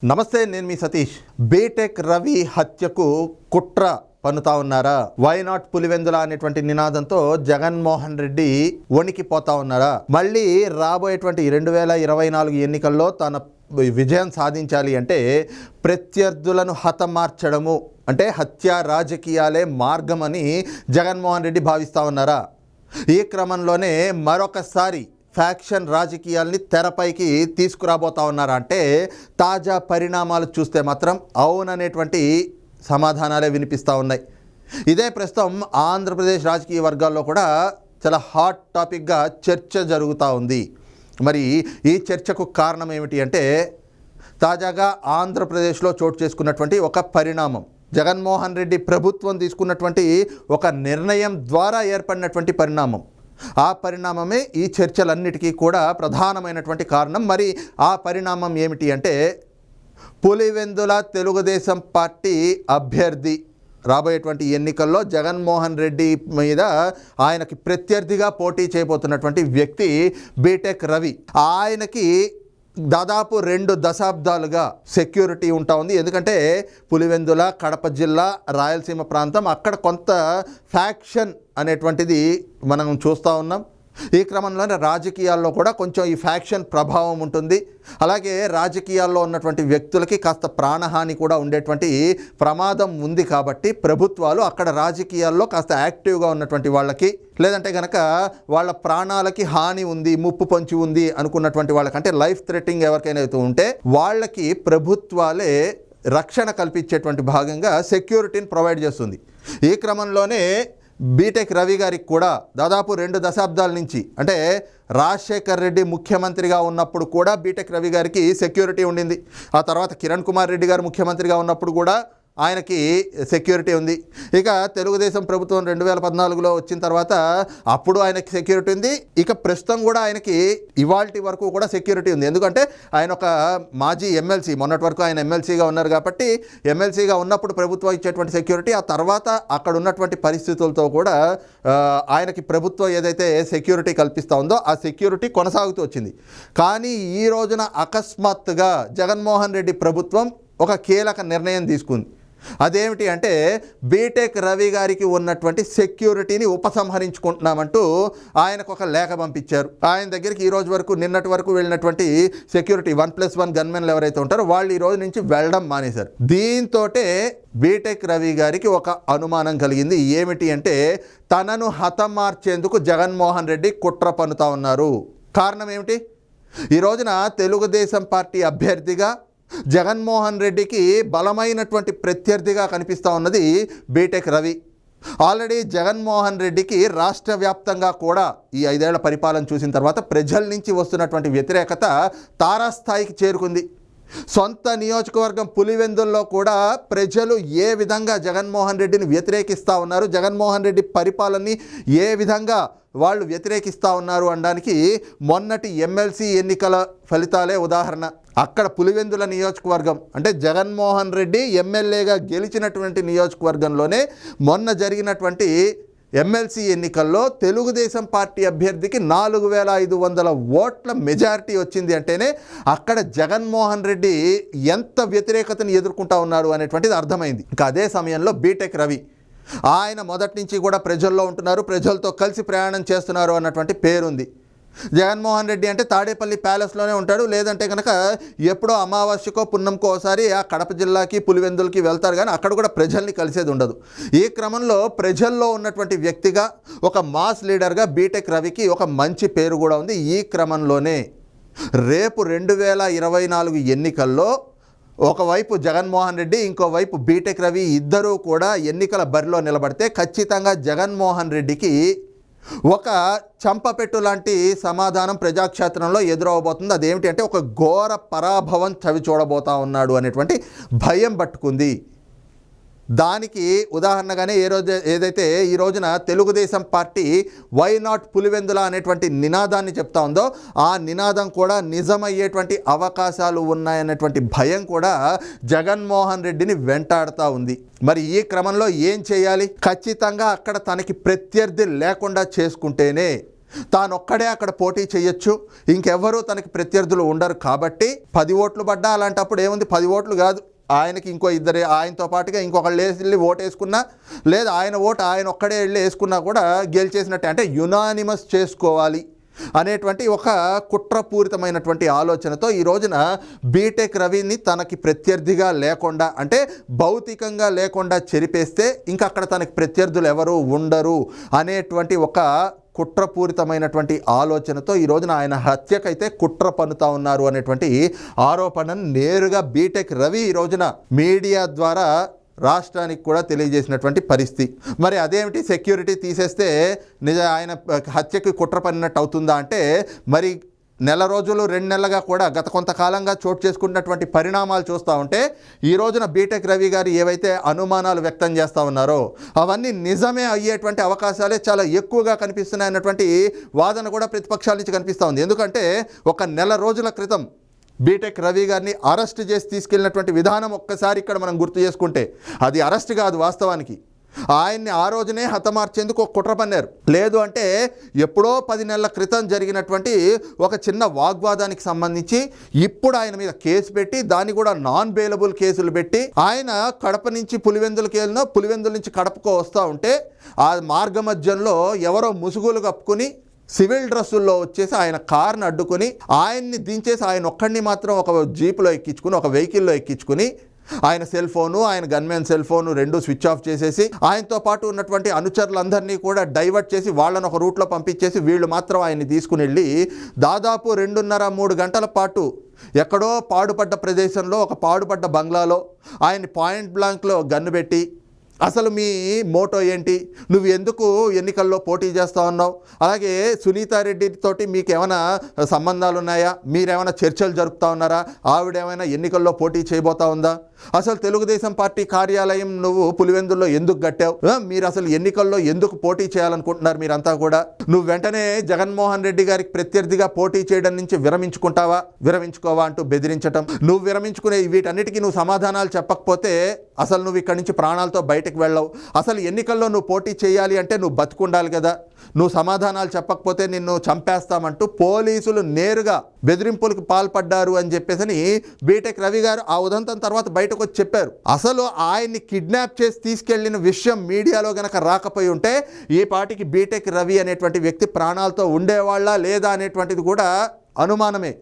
నమస్తే, నేను మీ సతీష్. బీటెక్ రవి హత్యకు కుట్ర పన్నుతా ఉన్నారా? వై నాట్ పులివెందుల అనేటువంటి నినాదంతో జగన్మోహన్ రెడ్డి వణికిపోతా ఉన్నారా? మళ్ళీ రాబోయేటువంటి 2024 ఎన్నికల్లో తన విజయం సాధించాలి అంటే ప్రత్యర్థులను హతమార్చడము అంటే హత్య రాజకీయాలే మార్గమని జగన్మోహన్ రెడ్డి భావిస్తూ ఉన్నారా? ఈ క్రమంలోనే మరొకసారి ఫ్యాక్షన్ రాజకీయాల్ని తెరపైకి తీసుకురాబోతా ఉన్నారా అంటే తాజా పరిణామాలు చూస్తే మాత్రం అవుననేటువంటి సమాధానాలే వినిపిస్తూ ఉన్నాయి. ఇదే ప్రస్తుతం ఆంధ్రప్రదేశ్ రాజకీయ వర్గాల్లో కూడా చాలా హాట్ టాపిక్గా చర్చ జరుగుతూ ఉంది. మరి ఈ చర్చకు కారణం ఏమిటి అంటే తాజాగా ఆంధ్రప్రదేశ్లో చోటు చేసుకున్నటువంటి ఒక పరిణామం, జగన్మోహన్ రెడ్డి ప్రభుత్వం తీసుకున్నటువంటి ఒక నిర్ణయం ద్వారా ఏర్పడినటువంటి పరిణామం. ఆ పరిణామమే ఈ చర్చలన్నిటికీ కూడా ప్రధానమైనటువంటి కారణం. మరి ఆ పరిణామం ఏమిటి అంటే పులివెందుల తెలుగుదేశం పార్టీ అభ్యర్థి రాబోయేటువంటి ఎన్నికల్లో జగన్మోహన్ రెడ్డి మీద ఆయనకి ప్రత్యర్థిగా పోటీ చేయబోతున్నటువంటి వ్యక్తి బీటెక్ రవి. ఆయనకి దాదాపు 2 దశాబ్దాలుగా సెక్యూరిటీ ఉంటా ఉంది. ఎందుకంటే పులివెందుల, కడప జిల్లా, రాయలసీమ ప్రాంతం, అక్కడ కొంత ఫ్యాక్షన్ అనేటువంటిది మనం చూస్తూ ఉన్నాం. ఈ క్రమంలోనే రాజకీయాల్లో కూడా కొంచెం ఈ ఫ్యాక్షన్ ప్రభావం ఉంటుంది. అలాగే రాజకీయాల్లో ఉన్నటువంటి వ్యక్తులకి కాస్త ప్రాణహాని కూడా ఉండేటువంటి ప్రమాదం ఉంది. కాబట్టి ప్రభుత్వాలు అక్కడ రాజకీయాల్లో కాస్త యాక్టివ్గా ఉన్నటువంటి వాళ్ళకి, లేదంటే కనుక వాళ్ళ ప్రాణాలకి హాని ఉంది, ముప్పు పొంచి ఉంది అనుకున్నటువంటి వాళ్ళకి, అంటే లైఫ్ థ్రెటనింగ్ ఎవరికైనా అయితే ఉంటే వాళ్ళకి ప్రభుత్వాలే రక్షణ కల్పించేటువంటి భాగంగా సెక్యూరిటీని ప్రొవైడ్ చేస్తుంది. ఈ క్రమంలోనే బీటెక్ రవి గారికి కూడా దాదాపు 2 దశాబ్దాల నుంచి, అంటే రాజశేఖర్ రెడ్డి ముఖ్యమంత్రిగా ఉన్నప్పుడు కూడా బీటెక్ రవి గారికి సెక్యూరిటీ ఉండింది. ఆ తర్వాత కిరణ్ కుమార్ రెడ్డి గారు ముఖ్యమంత్రిగా ఉన్నప్పుడు కూడా ఆయనకి సెక్యూరిటీ ఉంది. ఇక తెలుగుదేశం ప్రభుత్వం 2014లో వచ్చిన తర్వాత అప్పుడు ఆయనకి సెక్యూరిటీ ఉంది. ఇక ప్రస్తుతం కూడా ఆయనకి ఇవాల్టి వరకు కూడా సెక్యూరిటీ ఉంది. ఎందుకంటే ఆయన ఒక మాజీ ఎమ్మెల్సీ, మొన్నటి వరకు ఆయన ఎమ్మెల్సీగా ఉన్నారు కాబట్టి ఎమ్మెల్సీగా ఉన్నప్పుడు ప్రభుత్వం ఇచ్చేటువంటి సెక్యూరిటీ, ఆ తర్వాత అక్కడ ఉన్నటువంటి పరిస్థితులతో కూడా ఆయనకి ప్రభుత్వం ఏదైతే సెక్యూరిటీ కల్పిస్తూ ఉందో ఆ సెక్యూరిటీ కొనసాగుతూ వచ్చింది. కానీ ఈ రోజున అకస్మాత్తుగా జగన్మోహన్ రెడ్డి ప్రభుత్వం ఒక కీలక నిర్ణయం తీసుకుంది. అదేమిటి అంటే బీటెక్ రవి గారికి ఉన్నటువంటి సెక్యూరిటీని ఉపసంహరించుకుంటున్నామంటూ ఆయనకు ఒక లేఖ పంపించారు. ఆయన దగ్గరికి ఈ రోజు వరకు, నిన్నటి వరకు వెళ్ళినటువంటి సెక్యూరిటీ 1+1 గన్మెన్లు ఎవరైతే ఉంటారో వాళ్ళు ఈ రోజు నుంచి వెళ్ళడం మానేశారు. దీంతో బీటెక్ రవి గారికి ఒక అనుమానం కలిగింది. ఏమిటి అంటే తనను హతమార్చేందుకు జగన్మోహన్ రెడ్డి కుట్ర పన్నుతా ఉన్నారు. కారణం ఏమిటి? ఈ రోజున తెలుగుదేశం పార్టీ అభ్యర్థిగా జగన్మోహన్ రెడ్డికి బలమైనటువంటి ప్రత్యర్థిగా కనిపిస్తూ ఉన్నది బీటెక్ రవి. ఆల్రెడీ జగన్మోహన్ రెడ్డికి రాష్ట్ర వ్యాప్తంగా కూడా ఈ 5 ఏళ్ల పరిపాలన చూసిన తర్వాత ప్రజల నుంచి వస్తున్నటువంటి వ్యతిరేకత తారాస్థాయికి చేరుకుంది. సొంత నియోజకవర్గం పులివెందుల్లో కూడా ప్రజలు ఏ విధంగా జగన్మోహన్ రెడ్డిని వ్యతిరేకిస్తూ ఉన్నారు, జగన్మోహన్ రెడ్డి పరిపాలనని ఏ విధంగా వాళ్ళు వ్యతిరేకిస్తూ ఉన్నారు అనడానికి మొన్నటి ఎమ్మెల్సీ ఎన్నికల ఫలితాలే ఉదాహరణ. అక్కడ పులివెందుల నియోజకవర్గం, అంటే జగన్మోహన్ రెడ్డి ఎమ్మెల్యేగా గెలిచినటువంటి నియోజకవర్గంలోనే మొన్న జరిగినటువంటి ఎమ్మెల్సీ ఎన్నికల్లో తెలుగుదేశం పార్టీ అభ్యర్థికి 4500 ఓట్ల మెజారిటీ వచ్చింది. అంటేనే అక్కడ జగన్మోహన్ రెడ్డి ఎంత వ్యతిరేకతను ఎదుర్కొంటా ఉన్నారు అనేటువంటిది అర్థమైంది. ఇంకా అదే సమయంలో బీటెక్ రవి ఆయన మొదటి నుంచి కూడా ప్రజల్లో ఉంటున్నారు, ప్రజలతో కలిసి ప్రయాణం చేస్తున్నారు అన్నటువంటి పేరుంది. జగన్మోహన్ రెడ్డి అంటే తాడేపల్లి ప్యాలెస్లోనే ఉంటాడు, లేదంటే కనుక ఎప్పుడో అమావాస్యకో పున్నంకో ఒకసారి ఆ కడప జిల్లాకి పులివెందులకి వెళ్తారు, కానీ అక్కడ కూడా ప్రజల్ని కలిసేది ఉండదు. ఈ క్రమంలో ప్రజల్లో ఉన్నటువంటి వ్యక్తిగా, ఒక మాస్ లీడర్గా బీటెక్ రవికి ఒక మంచి పేరు కూడా ఉంది. ఈ క్రమంలోనే రేపు 2024 ఎన్నికల్లో ఒకవైపు జగన్మోహన్ రెడ్డి, ఇంకోవైపు బీటెక్ రవి ఇద్దరూ కూడా ఎన్నికల బరిలో నిలబడితే ఖచ్చితంగా జగన్మోహన్ రెడ్డికి ఒక చంపపెట్టు లాంటి సమాధానం ప్రజాక్షేత్రంలో ఎదురవబోతుంది. అదేమిటి అంటే ఒక ఘోర పరాభవం చవి చూడబోతా ఉన్నాడు అనేటువంటి భయం పట్టుకుంది. దానికి ఉదాహరణగానే ఏదైతే ఈ రోజున Telugu Desam party why not Pulivendula అనేటువంటి నినాదాన్ని చెప్తా ఉందో ఆ నినాదం కూడా నిజమయ్యేటువంటి అవకాశాలు ఉన్నాయనేటువంటి భయం కూడా జగన్మోహన్ రెడ్డిని వెంటాడుతూ ఉంది. మరి ఈ క్రమంలో ఏం చేయాలి? ఖచ్చితంగా అక్కడ తనకి ప్రత్యర్థి లేకుండా చేసుకుంటేనే తానొక్కడే అక్కడ పోటీ చేయొచ్చు, ఇంకెవ్వరూ తనకి ప్రత్యర్థులు ఉండరు కాబట్టి 10 ఓట్లు పడ్డా అలాంటప్పుడు ఏముంది, 10 ఓట్లు కాదు, ఆయనకి ఇంకో ఇద్దరు ఆయనతో పాటుగా ఇంకొకళ్ళు వెళ్ళి ఓటు వేసుకున్నా, లేదా ఆయన ఓటు ఆయన ఒక్కడే వెళ్ళి వేసుకున్నా కూడా గెలిచేసినట్టే. అంటే యునానిమస్ చేసుకోవాలి అనేటువంటి ఒక కుట్రపూరితమైనటువంటి ఆలోచనతో ఈ రోజున బీటెక్ రవిని తనకి ప్రత్యర్థిగా లేకుండా, అంటే భౌతికంగా లేకుండా చెరిపేస్తే ఇంకా అక్కడ తనకి ప్రత్యర్థులు ఎవరు ఉండరు అనేటువంటి ఒక కుట్రపూరితమైనటువంటి ఆలోచనతో ఈ రోజున ఆయన హత్యకైతే కుట్ర పన్నుతా ఉన్నారు అనేటువంటి ఆరోపణను నేరుగా బీటెక్ రవి ఈ రోజున మీడియా ద్వారా రాష్ట్రానికి కూడా తెలియజేసినటువంటి పరిస్థితి. మరి అదేమిటి, సెక్యూరిటీ తీసేస్తే ఆయన హత్యకి కుట్ర పన్నినట్టు అవుతుందా అంటే, మరి నెల రోజులు 2 నెలలుగా కూడా గత కొంతకాలంగా చోటు చేసుకున్నటువంటి పరిణామాలు చూస్తూ ఉంటే ఈ రోజున బీటెక్ రవి గారు ఏవైతే అనుమానాలు వ్యక్తం చేస్తూ ఉన్నారో అవన్నీ నిజమే అయ్యేటువంటి అవకాశాలే చాలా ఎక్కువగా కనిపిస్తున్నాయి అన్నటువంటి వాదన కూడా ప్రతిపక్షాల నుంచి కనిపిస్తూ ఉంది. ఎందుకంటే ఒక నెల రోజుల క్రితం బీటెక్ రవి గారిని అరెస్ట్ చేసి తీసుకెళ్ళినటువంటి విధానం ఒక్కసారి ఇక్కడ మనం గుర్తు చేసుకుంటే అది అరెస్ట్ కాదు, వాస్తవానికి ఆయన్ని ఆ రోజునే హతమార్చేందుకు ఒక కుట్ర పన్నారు. లేదు అంటే ఎప్పుడో 10 నెలల క్రితం జరిగినటువంటి ఒక చిన్న వాగ్వాదానికి సంబంధించి ఇప్పుడు ఆయన మీద కేసు పెట్టి దాన్ని కూడా నాన్ బెయిలబుల్ కేసులు పెట్టి ఆయన కడప నుంచి పులివెందులకి వెళ్ళినా పులివెందుల నుంచి కడపకు వస్తూ ఉంటే ఆ మార్గ మధ్యంలో ఎవరో ముసుగులు కప్పుకుని సివిల్ డ్రెస్సుల్లో వచ్చేసి ఆయన కార్ని అడ్డుకొని ఆయన్ని దించేసి ఆయన ఒక్కడిని మాత్రం ఒక జీపులో ఎక్కించుకుని, ఒక వెహికల్లో ఎక్కించుకుని ఆయన సెల్ ఫోను, ఆయన gunmen cell phone 2 switch off చేసేసి ఆయనతో పాటు ఉన్నటువంటి అనుచరులందరినీ కూడా డైవర్ట్ చేసి వాళ్ళని ఒక రూట్లో పంపించేసి వీళ్ళు మాత్రం ఆయన్ని తీసుకుని వెళ్ళి దాదాపు 2.5-3 గంటల పాటు ఎక్కడో పాడుపడ్డ ప్రదేశంలో ఒక పాడుపడ్డ బంగ్లాలో ఆయన్ని పాయింట్ బ్లాంక్లో గన్ను పెట్టి, అసలు మీ మోటో ఏంటి, నువ్వు ఎందుకు ఎన్నికల్లో పోటీ చేస్తూ ఉన్నావు, అలాగే సునీతారెడ్డి తోటి మీకు ఏమైనా సంబంధాలు ఉన్నాయా, మీరేమైనా చర్చలు జరుపుతూ ఉన్నారా, ఆవిడేమైనా ఎన్నికల్లో పోటీ చేయబోతా ఉందా, అసలు తెలుగుదేశం పార్టీ కార్యాలయం నువ్వు పులివెందుల్లో ఎందుకు కట్టావు, మీరు అసలు ఎన్నికల్లో ఎందుకు పోటీ చేయాలనుకుంటున్నారు మీరంతా కూడా, నువ్వు వెంటనే జగన్మోహన్ రెడ్డి గారికి ప్రత్యర్థిగా పోటీ చేయడం నుంచి విరమించుకోవా అంటూ బెదిరించటం, నువ్వు విరమించుకునే వీటన్నిటికీ నువ్వు సమాధానాలు చెప్పకపోతే అసలు నువ్వు ఇక్కడి నుంచి ప్రాణాలతో బయటకు వెళ్ళవు, అసలు ఎన్నికల్లో నువ్వు పోటీ చేయాలి అంటే నువ్వు బతుకుండాలి కదా, నువ్వు సమాధానాలు చెప్పకపోతే నిన్ను చంపేస్తామంటూ పోలీసులు నేరుగా బెదిరింపులకు పాల్పడ్డారు అని చెప్పేసి బీటెక్ రవి గారు ఆ ఉదంతం తర్వాత బయటకు వచ్చి చెప్పారు. అసలు ఆయన్ని కిడ్నాప్ చేసి తీసుకెళ్లిన విషయం మీడియాలో గనక రాకపోయి ఉంటే ఈ పాటికి బీటెక్ రవి అనేటువంటి వ్యక్తి ప్రాణాలతో ఉండేవాళ్ళ లేదా అనేటువంటిది కూడా అనుమానమే.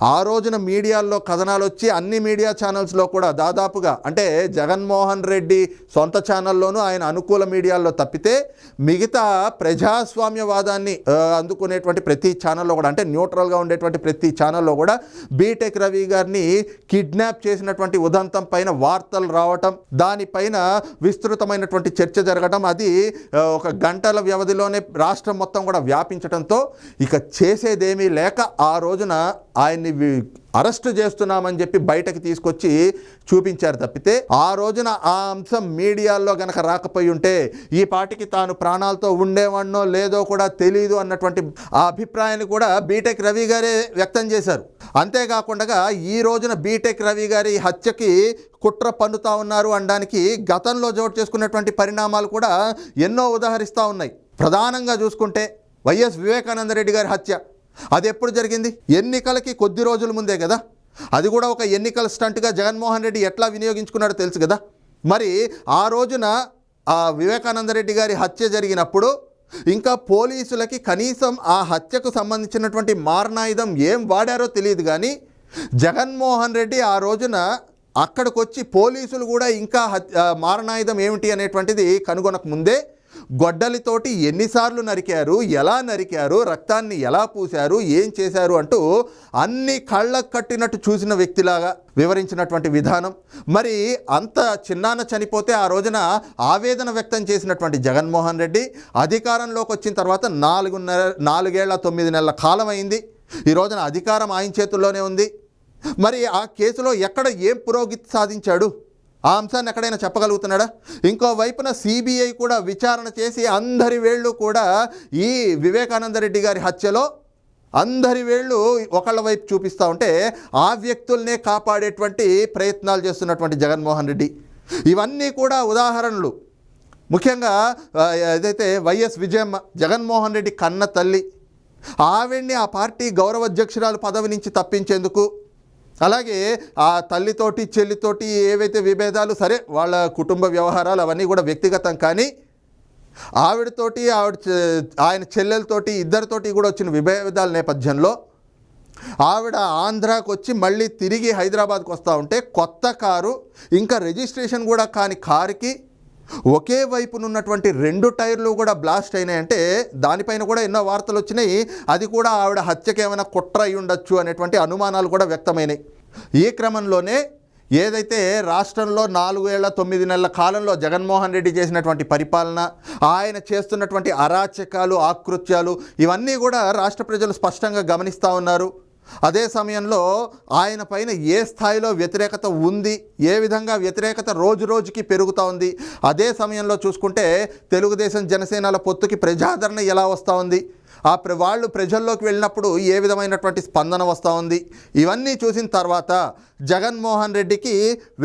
ఆ రోజున మీడియాల్లో కథనాలు వచ్చి అన్ని మీడియా ఛానల్స్లో కూడా దాదాపుగా, అంటే జగన్మోహన్ రెడ్డి సొంత ఛానల్లోనూ ఆయన అనుకూల మీడియాల్లో తప్పితే మిగతా ప్రజాస్వామ్యవాదాన్ని అందుకునేటువంటి ప్రతి ఛానల్లో కూడా, అంటే న్యూట్రల్గా ఉండేటువంటి ప్రతి ఛానల్లో కూడా బీటెక్ రవి గారిని కిడ్నాప్ చేసినటువంటి ఉదంతం పైన వార్తలు రావటం, దానిపైన విస్తృతమైనటువంటి చర్చ జరగటం, అది ఒక గంటల వ్యవధిలోనే రాష్ట్రం మొత్తం కూడా వ్యాపించడంతో ఇక చేసేదేమీ లేక ఆ రోజున ఆయన్ని అరెస్టు చేస్తున్నామని చెప్పి బయటకు తీసుకొచ్చి చూపించారు తప్పితే ఆ రోజున ఆ అంశం మీడియాల్లో గనక రాకపోయి ఉంటే ఈ పాటికి తాను ప్రాణాలతో ఉండేవాడినో లేదో కూడా తెలియదు అన్నటువంటి ఆ అభిప్రాయాన్ని కూడా బీటెక్ రవి గారే వ్యక్తం చేశారు. అంతేకాకుండా ఈ రోజున బీటెక్ రవి గారి హత్యకి కుట్ర పన్నుతా ఉన్నారు అనడానికి గతంలో చోటు చేసుకున్నటువంటి పరిణామాలు కూడా ఎన్నో ఉదాహరిస్తూ ఉన్నాయి. ప్రధానంగా చూసుకుంటే వైఎస్ వివేకానందరెడ్డి గారి హత్య అది ఎప్పుడు జరిగింది, ఎన్నికలకి కొద్ది రోజుల ముందే కదా, అది కూడా ఒక ఎన్నికల స్టంట్గా జగన్మోహన్ రెడ్డి ఎట్లా వినియోగించుకున్నాడో తెలుసు కదా. మరి ఆ రోజున ఆ వివేకానందరెడ్డి గారి హత్య జరిగినప్పుడు ఇంకా పోలీసులకి కనీసం ఆ హత్యకు సంబంధించినటువంటి మారణాయుధం ఏం వాడారో తెలియదు, కానీ జగన్మోహన్ రెడ్డి ఆ రోజున అక్కడికి వచ్చి పోలీసులు కూడా ఇంకా మారణాయుధం ఏమిటి అనేటువంటిది కనుగొనక ముందే గొడ్డలితోటి ఎన్నిసార్లు నరికారు, ఎలా నరికారు, రక్తాన్ని ఎలా పూశారు, ఏం చేశారు అంటూ అన్ని కళ్ళకు కట్టినట్టు చూసిన వ్యక్తిలాగా వివరించినటువంటి విధానం. మరి అంత చిన్నాన చనిపోతే ఆ రోజున ఆవేదన వ్యక్తం చేసినటువంటి జగన్మోహన్ రెడ్డి అధికారంలోకి వచ్చిన తర్వాత 4 ఏళ్ల 9 నెలల కాలం అయింది. ఈ రోజున అధికారం ఆయన చేతుల్లోనే ఉంది. మరి ఆ కేసులో ఎక్కడ ఏం పురోగతి సాధించాడు, ఆ అంశాన్ని ఎక్కడైనా చెప్పగలుగుతున్నాడా? ఇంకోవైపున సిబిఐ కూడా విచారణ చేసి అందరి వేళ్ళు కూడా ఈ వివేకానందరెడ్డి గారి హత్యలో అందరి వేళ్ళు ఒకళ్ళ వైపు చూపిస్తూ ఉంటే ఆ వ్యక్తుల్నే కాపాడేటువంటి ప్రయత్నాలు చేస్తున్నటువంటి జగన్మోహన్ రెడ్డి, ఇవన్నీ కూడా ఉదాహరణలు. ముఖ్యంగా ఏదైతే వైఎస్ విజయమ్మ జగన్మోహన్ రెడ్డి కన్న తల్లి, ఆవిడ్ని ఆ పార్టీ గౌరవ అధ్యక్షురాలు పదవి నుంచి తప్పించేందుకు, అలాగే ఆ తల్లితోటి చెల్లితోటి ఏవైతే విభేదాలు, సరే వాళ్ళ కుటుంబ వ్యవహారాలు అవన్నీ కూడా వ్యక్తిగతం, కానీ ఆవిడతోటి ఆయన చెల్లెలతోటి ఇద్దరితోటి కూడా వచ్చిన విభేదాల నేపథ్యంలో ఆవిడ ఆంధ్రాకు వచ్చి మళ్ళీ తిరిగి హైదరాబాద్కు వస్తూ ఉంటే కొత్త కారు, ఇంకా రిజిస్ట్రేషన్ కూడా కాని కారుకి ఒకే వైపునున్నటువంటి 2 టైర్లు కూడా బ్లాస్ట్ అయినాయంటే దానిపైన కూడా ఎన్నో వార్తలు వచ్చినాయి. అది కూడా ఆవిడ హత్యకి ఏమైనా కుట్ర అయి ఉండొచ్చు అనేటువంటి అనుమానాలు కూడా వ్యక్తమైనాయి. ఈ క్రమంలోనే ఏదైతే రాష్ట్రంలో 4 ఏళ్ల 9 నెలల కాలంలో జగన్మోహన్ రెడ్డి చేసినటువంటి పరిపాలన, ఆయన చేస్తున్నటువంటి అరాచకాలు, ఆకృత్యాలు ఇవన్నీ కూడా రాష్ట్ర ప్రజలు స్పష్టంగా గమనిస్తూ ఉన్నారు. అదే సమయంలో ఆయన పైన ఏ స్థాయిలో వ్యతిరేకత ఉంది, ఏ విధంగా వ్యతిరేకత రోజు రోజుకి పెరుగుతూ ఉంది. అదే సమయంలో చూసుకుంటే తెలుగుదేశం జనసేనల పొత్తుకి ప్రజాదరణ ఎలా వస్తూ ఉంది, వాళ్ళు ప్రజల్లోకి వెళ్ళినప్పుడు ఏ విధమైనటువంటి స్పందన వస్తూ ఉంది. ఇవన్నీ చూసిన తర్వాత జగన్మోహన్ రెడ్డికి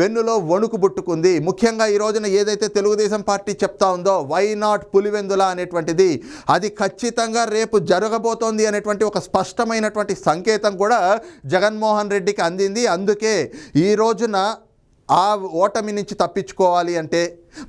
వెన్నులో వణుకు పుట్టుకుంది. ముఖ్యంగా ఈ రోజున ఏదైతే తెలుగుదేశం పార్టీ చెప్తా ఉందో వై నాట్ పులివెందుల అనేటువంటిది, అది ఖచ్చితంగా రేపు జరగబోతోంది అనేటువంటి ఒక స్పష్టమైనటువంటి సంకేతం కూడా జగన్మోహన్ రెడ్డికి అందింది. అందుకే ఈ రోజున ఆ ఓటమి నుంచి తప్పించుకోవాలి అంటే,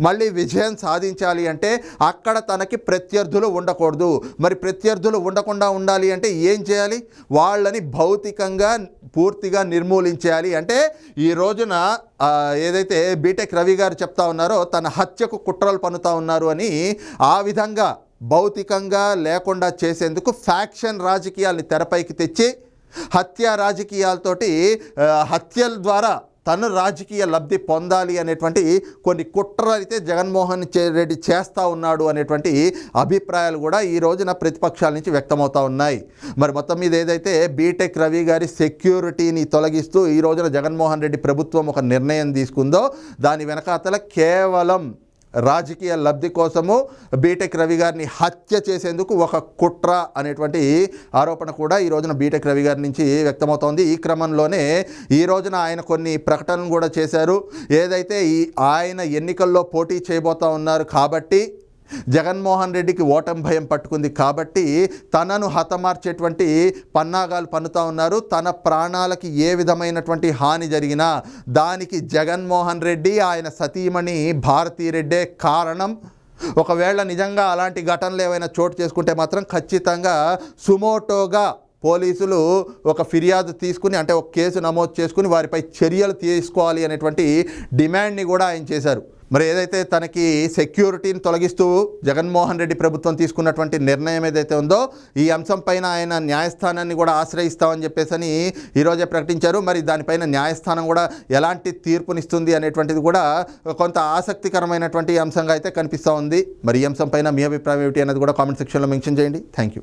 మళ్ళీ విజయం సాధించాలి అంటే అక్కడ తనకి ప్రత్యర్థులు ఉండకూడదు. మరి ప్రత్యర్థులు ఉండకుండా ఉండాలి అంటే ఏం చేయాలి? వాళ్ళని భౌతికంగా పూర్తిగా నిర్మూలించేయాలి. అంటే ఈ రోజున ఏదైతే బీటెక్ రవి గారు చెప్తా ఉన్నారో తన హత్యకు కుట్రలు పన్నుతా ఉన్నారు అని, ఆ విధంగా భౌతికంగా లేకుండా చేసేందుకు ఫ్యాక్షన్ రాజకీయాల్ని తెరపైకి తెచ్చి హత్య రాజకీయాలతోటి హత్యల ద్వారా తను రాజకీయ లబ్ధి పొందాలి అనేటువంటి కొన్ని కుట్రలు అయితే జగన్మోహన్ రెడ్డి చేస్తూ ఉన్నాడు అనేటువంటి అభిప్రాయాలు కూడా ఈ రోజున ప్రతిపక్షాల నుంచి వ్యక్తమవుతూ ఉన్నాయి. మరి మొత్తం మీద ఏదైతే బీటెక్ రవి గారి సెక్యూరిటీని తొలగిస్తూ ఈ రోజున జగన్మోహన్ రెడ్డి ప్రభుత్వం ఒక నిర్ణయం తీసుకుందో దాని వెనకాతల కేవలం రాజకీయ లబ్ధి కోసము బీటెక్ రవి గారిని హత్య చేసేందుకు ఒక కుట్ర అనేటువంటి ఆరోపణ కూడా ఈ రోజున బీటెక్ రవి గారి నుంచి వ్యక్తమవుతోంది. ఈ క్రమంలోనే ఈ రోజున ఆయన కొన్ని ప్రకటనలు కూడా చేశారు. ఏదైతే ఆయన ఎన్నికల్లో పోటీ చేయబోతా ఉన్నారు కాబట్టి, జగన్మోహన్ రెడ్డికి ఓటమి భయం పట్టుకుంది కాబట్టి తనను హతమార్చేటువంటి పన్నాగాలు పన్నుతా ఉన్నారు. తన ప్రాణాలకి ఏ విధమైనటువంటి హాని జరిగినా దానికి జగన్మోహన్ రెడ్డి, ఆయన సతీమణి భారతీరెడ్డే కారణం. ఒకవేళ నిజంగా అలాంటి ఘటనలు ఏవైనా చోటు చేసుకుంటే మాత్రం ఖచ్చితంగా సుమోటోగా పోలీసులు ఒక ఫిర్యాదు తీసుకుని, అంటే ఒక కేసు నమోదు చేసుకుని వారిపై చర్యలు తీసుకోవాలి అనేటువంటి డిమాండ్ని కూడా ఆయన చేశారు. మరి ఏదైతే తనకి సెక్యూరిటీని తొలగిస్తూ జగన్మోహన్ రెడ్డి ప్రభుత్వం తీసుకున్నటువంటి నిర్ణయం ఏదైతే ఉందో ఈ అంశం పైన ఆయన న్యాయస్థానాన్ని కూడా ఆశ్రయిస్తామని చెప్పేసి ఈరోజే ప్రకటించారు. మరి దానిపైన న్యాయస్థానం కూడా ఎలాంటి తీర్పునిస్తుంది అనేటువంటిది కూడా కొంత ఆసక్తికరమైనటువంటి అంశంగా అయితే కనిపిస్తూ ఉంది. మరి ఈ అంశం పైన మీ అభిప్రాయం ఏమిటి అనేది కూడా కామెంట్ సెక్షన్లో మెన్షన్ చేయండి. Thank you.